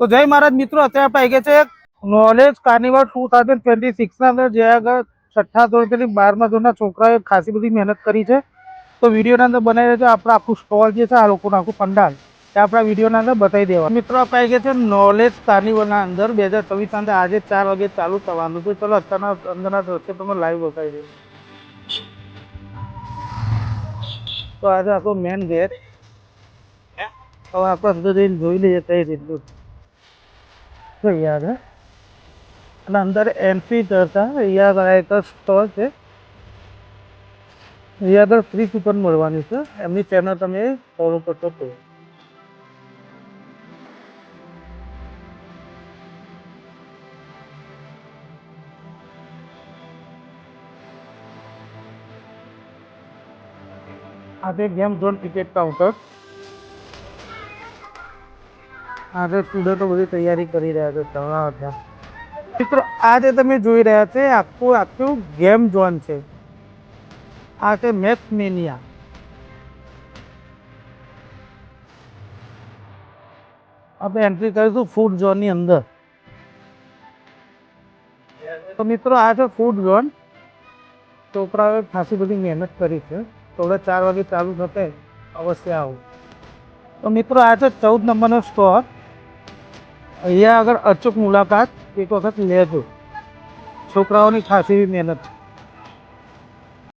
તો જય મહારાજ મિત્રો, અત્યારે આપણે આવી ગયા છે નોલેજ કાર્નિવલ 2026 ના અંદર, જે આગળ છઠ્ઠા ધોરણથી 12મા ધોરણના છોકરાઓએ ખાસી બધી મહેનત કરી છે. તો વિડીયોના અંદર બનાવી રહ્યો છે આપણે આખું સ્ટોલ જે છે, આ લોકોનું આખું પંડાલ તે આપણા વિડીયોના અંદર બતાવી દેવા. મિત્રો આપણે આવી ગયા છે નોલેજ કાર્નિવલના અંદર 2024 અંદર. આજે 4 વાગે ચાલુ થવાનું છે. ચલો અત્યારના અંદરના દ્રશ્યો તમને લાઈવ બતાવી દઈએ. તો આજે આપણો મેન ગેટ, હવે આપણે અંદર જઈને જોઈ લઈએ કઈ રીતનું યાદ હે. અને અંદર એન્ટ્રી કરતા અહીંયા એક સ્ટોલ છે, અહીંયા આગળ ફ્રી કૂપન મળવાની છે. એમની ચેનલ તમે ફોલો કરશો તો. આ છે ગેમ ઝોન ટિકિટ કાઉન્ટર. આજે સ્ટુડન્ટો બધી તૈયારી કરી રહ્યા છે તણાવ ત્યાં. મિત્રો આ જે તમે જોઈ રહ્યા છે આખું ગેમ ઝોન છે. આ છે મેક્સ મેનિયા. આપણે એન્ટ્રી કરીશું ફૂડ ઝોનની અંદર. તો મિત્રો આ છે ફૂડ ઝોન. છોકરાઓએ ખાસી બધી મહેનત કરી છે. થોડા 4 વાગે ચાલુ થશે, અવશ્ય આવું. તો મિત્રો આ છે 14 નંબરનો સ્ટોર. અહીંયા આગળ અચૂક મુલાકાત એક વખત લેજો. છોકરાઓની ખાસી મહેનત.